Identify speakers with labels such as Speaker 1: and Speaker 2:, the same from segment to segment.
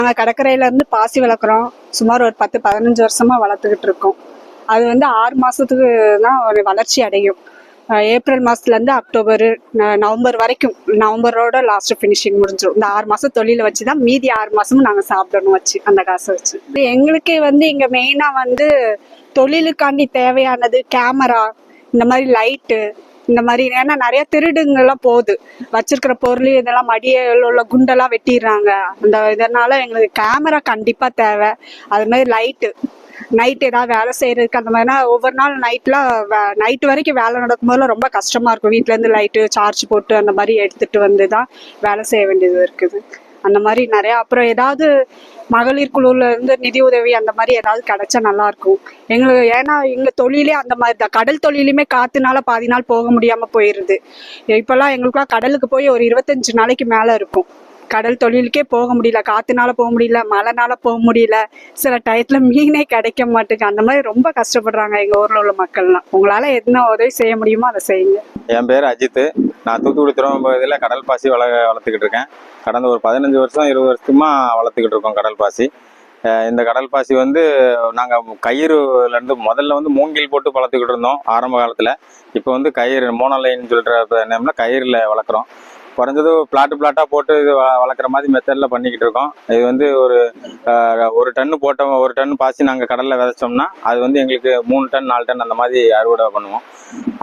Speaker 1: நாங்கள் கடற்கரையில இருந்து பாசி வளர்க்குறோம். சுமார் ஒரு 10-15 வருஷமா வளர்த்துக்கிட்டு இருக்கோம். அது 6 மாசத்துக்கு தான் ஒரு வளர்ச்சி அடையும். ஏப்ரல் மாசத்துலேருந்து அக்டோபர் நவம்பர் வரைக்கும், நவம்பரோட லாஸ்ட் ஃபினிஷிங் முடிஞ்சிடும். இந்த 6 மாசம் தொழில வச்சு தான் மீதி 6 மாசமும் நாங்கள் சாப்பிடணும் வச்சு அந்த காசை வச்சு. எங்களுக்கே இங்கே மெயினாக தொழிலுக்காண்டி தேவையானது கேமரா, இந்த மாதிரி லைட்டு, இந்த மாதிரி. ஏன்னா நிறைய திருடுங்கெல்லாம் போகுது, வச்சிருக்கிற பொருள் இதெல்லாம் மடியில் உள்ள குண்டெல்லாம் வெட்டிடுறாங்க. இதனால எங்களுக்கு கேமரா கண்டிப்பா தேவை. அது மாதிரி லைட்டு, நைட் ஏதாவது வேலை செய்யறதுக்கு அந்த மாதிரினா ஒவ்வொரு நாள் நைட்டு வரைக்கும் வேலை நடக்கும் போதெல்லாம் ரொம்ப கஷ்டமா இருக்கும். வீட்டுல இருந்து லைட்டு சார்ஜ் போட்டு அந்த மாதிரி எடுத்துட்டு வந்து தான் வேலை செய்ய வேண்டியது இருக்குது. அந்த மாதிரி நிறைய. அப்புறம் ஏதாவது மகளிர் குழுல இருந்து நிதி உதவி அந்த மாதிரி ஏதாவது கிடைச்சா நல்லா இருக்கும் எங்களுக்கு. ஏன்னா எங்க தொழிலே அந்த மாதிரி தான். கடல் தொழிலுமே காத்துனால பாதி நாள் போக முடியாம போயிருது. இப்பெல்லாம் எங்களுக்குலாம் கடலுக்கு போய் ஒரு 25 நாளைக்கு மேல இருக்கும். கடல் தொழிலுக்கே போக முடியல, காத்துனால போக முடியல, மழைனால போக முடியல, சில டயத்துல மீனே கிடைக்க மாட்டேங்குது. அந்த மாதிரி ரொம்ப கஷ்டப்படுறாங்க எங்க ஊர்ல உள்ள மக்கள்லாம். உங்களால என்ன உதவி செய்ய முடியுமோ அதை செய்யுங்க.
Speaker 2: என் பேர் அஜித். நான் தூத்துக்குடி துறைமுகத்தில் கடல் பாசி வளர்த்துக்கிட்டு இருக்கேன். கடந்த ஒரு 15 வருஷம் 20 வருஷமா வளர்த்துக்கிட்டு இருக்கோம் கடல் பாசி. இந்த கடல் பாசி நாங்கள் கயிறுலேருந்து முதல்ல மூங்கில் போட்டு வளர்த்துக்கிட்டு இருந்தோம் ஆரம்ப காலத்தில். இப்போ கயிறு மோனோலைன்னு சொல்கிற நேம்ல கயிறில் வளர்க்குறோம். குறைஞ்சது பிளாட்டாக போட்டு இது வளர்க்குற மாதிரி மெத்தடில் பண்ணிக்கிட்டு இருக்கோம். இது ஒரு டன் பாசி நாங்கள் கடலில் விதைச்சோம்னா அது எங்களுக்கு 3 டன் 4 டன் அந்த மாதிரி அறுவடை பண்ணுவோம்.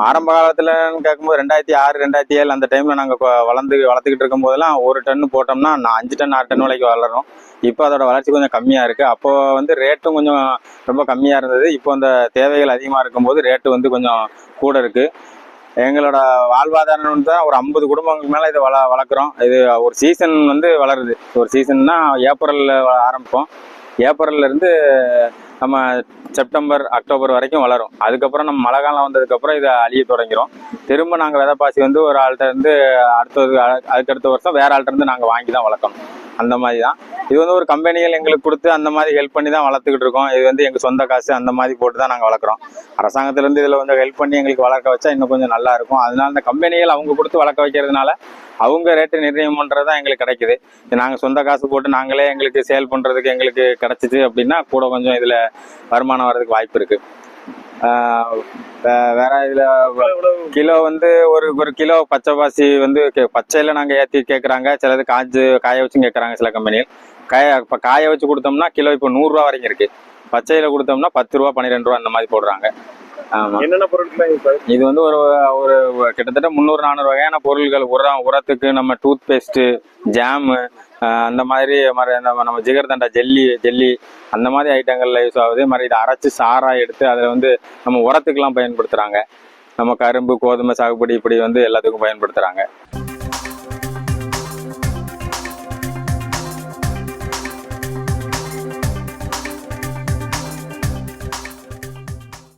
Speaker 2: ஆரம்ப காலத்துலன்னு கேட்கும்போது 2006 2007 அந்த டைம்ல நாங்கள் வளர்த்துக்கிட்டு இருக்கும் போதெல்லாம் 1 டன் போட்டோம்னா 5 டன் 6 டன் வரைக்கும் வளரும். இப்போ அதோட வளர்ச்சி கொஞ்சம் கம்மியாக இருக்குது. அப்போ ரேட்டும் கொஞ்சம் ரொம்ப கம்மியாக இருந்தது. இப்போ அந்த தேவைகள் அதிகமாக இருக்கும்போது ரேட்டு கொஞ்சம் கூட இருக்குது. எங்களோட வாழ்வாதாரம் தான் ஒரு 50 குடும்பங்களுக்கு மேலே இதை வளர்க்குறோம். இது ஒரு சீசன் வளருது. ஒரு சீசன்னா ஏப்ரலில் ஆரம்பிப்போம். ஏப்ரல்ல இருந்து நம்ம செப்டம்பர் அக்டோபர் வரைக்கும் வளரும். அதுக்கப்புறம் நம்ம மழை காலம் வந்ததுக்கப்புறம் இதை அழிய தொடங்கிறோம். திரும்ப நாங்கள் விதைப்பாசி ஒரு ஆள்கிட்ட இருந்து அதுக்கடுத்த வருஷம் வேற ஆள்கிட்ட இருந்து நாங்கள் வாங்கி தான் வளர்க்கணும். அந்த மாதிரி தான். இது ஒரு கம்பெனிகள் எங்களுக்கு கொடுத்து அந்த மாதிரி ஹெல்ப் பண்ணி தான் வளர்த்துக்கிட்டு இருக்கோம். இது எங்கள் சொந்த காசு அந்த மாதிரி போட்டு தான் நாங்கள் வளர்க்குறோம். அரசாங்கத்திலேருந்து இதில் கொஞ்சம் ஹெல்ப் பண்ணி எங்களுக்கு வளர்க்க வச்சா இன்னும் கொஞ்சம் நல்லா இருக்கும். அதனால இந்த கம்பெனிகள் அவங்க கொடுத்து வளர்க்க வைக்கிறதுனால அவங்க ரேட்டு நிர்ணயம் பண்ணுறது தான் எங்களுக்கு கிடைக்குது. நாங்கள் சொந்த காசு போட்டு நாங்களே எங்களுக்கு சேல் பண்ணுறதுக்கு எங்களுக்கு கிடைச்சிச்சு அப்படின்னா கூட கொஞ்சம் இதில் வருமானம் வர்றதுக்கு வாய்ப்பு இருக்குது. வேற இதுல கிலோ ஒரு கிலோ பச்சை பாசி பச்சையில நாங்க ஏற்றி கேட்குறாங்க. சிலது காய வச்சும் கேட்குறாங்க சில கம்பெனிகள். காய வச்சு கொடுத்தோம்னா கிலோ இப்போ 100 ரூபா வரைக்கும் இருக்கு. பச்சையில கொடுத்தோம்னா 10 ரூபா 12 ரூபா அந்த மாதிரி போடுறாங்க. ஆமா. என்னென்ன பொருட்கள் இது ஒரு ஒரு கிட்டத்தட்ட 300-400 வகையான பொருட்கள். உரத்துக்கு நம்ம டூத் பேஸ்ட், ஜாமு, அந்த மாதிரி நம்ம ஜிகர்தண்டா ஜெல்லி அந்த மாதிரி ஐட்டங்கள்ல யூஸ் ஆகுது. மாதிரி இதை அரைச்சு சாரா எடுத்து அதில் நம்ம உரத்துக்கெல்லாம் பயன்படுத்துறாங்க. நம்ம கரும்பு கோதுமை சாகுபடி இப்படி எல்லாத்துக்கும் பயன்படுத்துறாங்க.